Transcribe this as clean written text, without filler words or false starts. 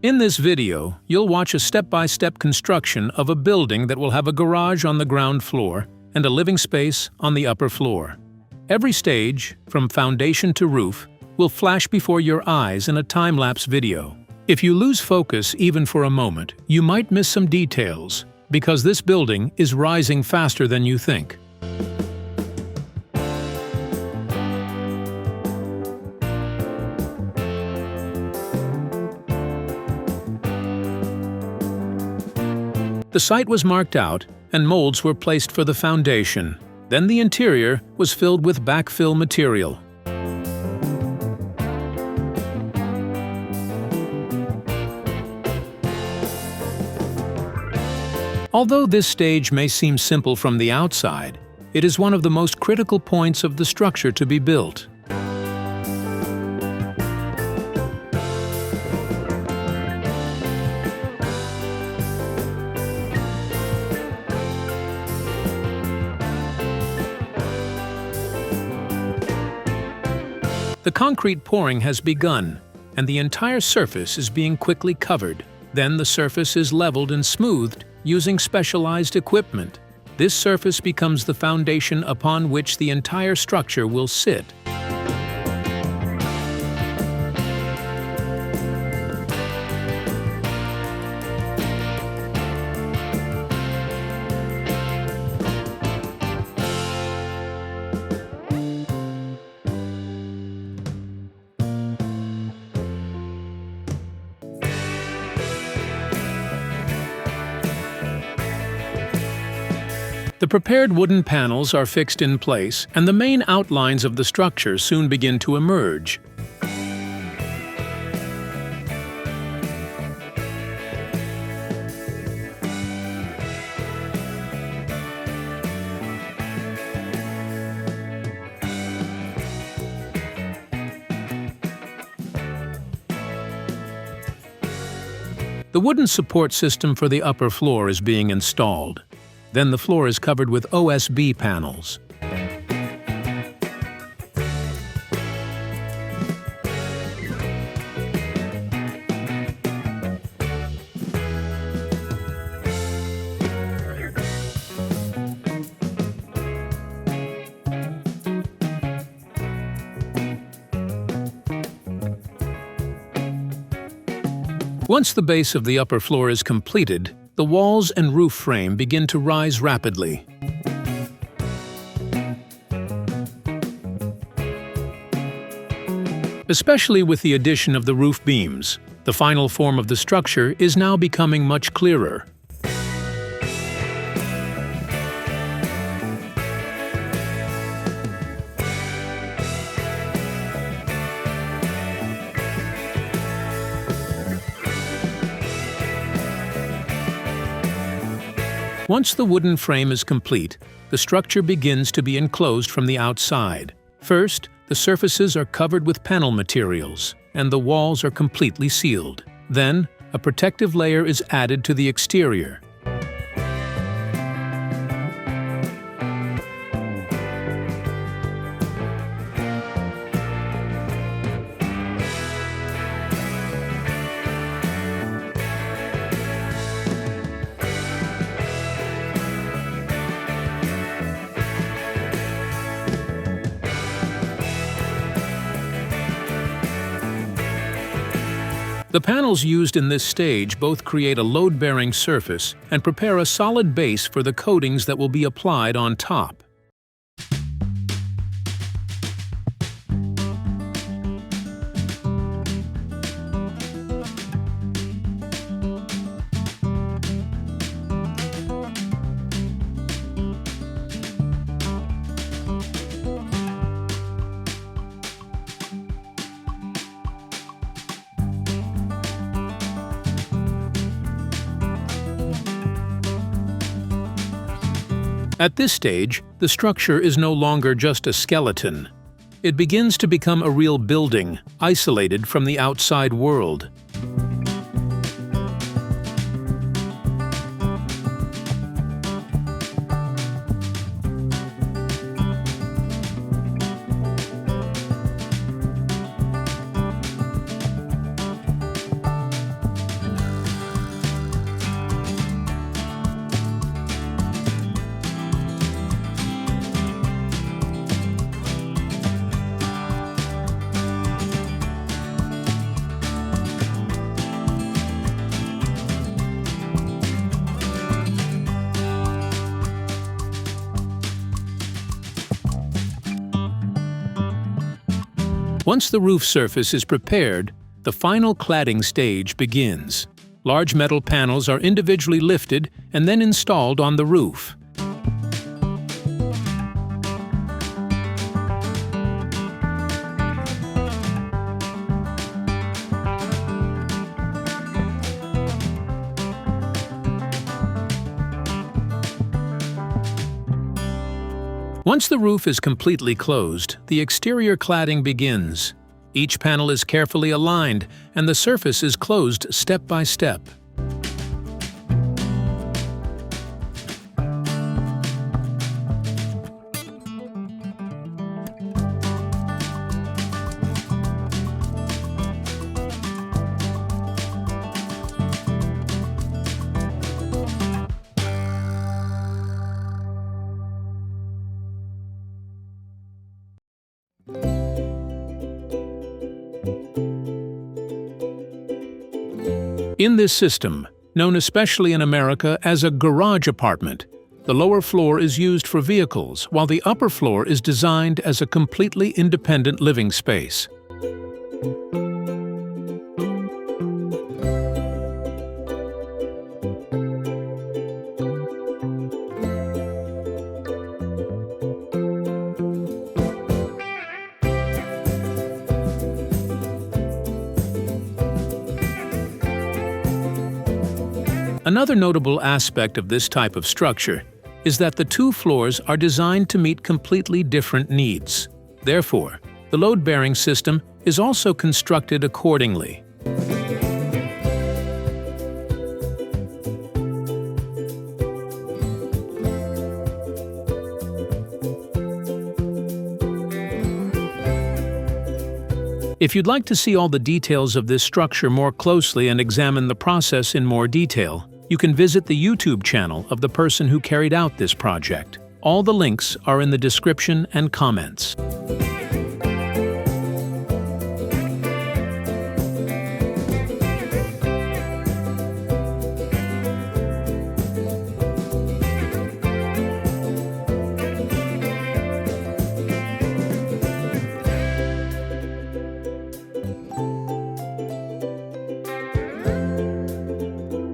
In this video, you'll watch a step-by-step construction of a building that will have a garage on the ground floor and a living space on the upper floor. Every stage, from foundation to roof, will flash before your eyes in a time-lapse video. If you lose focus even for a moment, you might miss some details, because this building is rising faster than you think. The site was marked out, and molds were placed for the foundation. Then the interior was filled with backfill material. Although this stage may seem simple from the outside, it is one of the most critical points of the structure to be built. The concrete pouring has begun, and the entire surface is being quickly covered. Then the surface is leveled and smoothed using specialized equipment. This surface becomes the foundation upon which the entire structure will sit. The prepared wooden panels are fixed in place, and the main outlines of the structure soon begin to emerge. The wooden support system for the upper floor is being installed. Then the floor is covered with OSB panels. Once the base of the upper floor is completed, the walls and roof frame begin to rise rapidly. Especially with the addition of the roof beams, the final form of the structure is now becoming much clearer. Once the wooden frame is complete, the structure begins to be enclosed from the outside. First, the surfaces are covered with panel materials, and the walls are completely sealed. Then, a protective layer is added to the exterior. The panels used in this stage both create a load-bearing surface and prepare a solid base for the coatings that will be applied on top. At this stage, the structure is no longer just a skeleton. It begins to become a real building, isolated from the outside world. Once the roof surface is prepared, the final cladding stage begins. Large metal panels are individually lifted and then installed on the roof. Once the roof is completely closed, the exterior cladding begins. Each panel is carefully aligned, and the surface is closed step by step. In this system, known especially in America as a garage apartment, the lower floor is used for vehicles, while the upper floor is designed as a completely independent living space. Another notable aspect of this type of structure is that the two floors are designed to meet completely different needs. Therefore, the load-bearing system is also constructed accordingly. If you'd like to see all the details of this structure more closely and examine the process in more detail, you can visit the YouTube channel of the person who carried out this project. All the links are in the description and comments.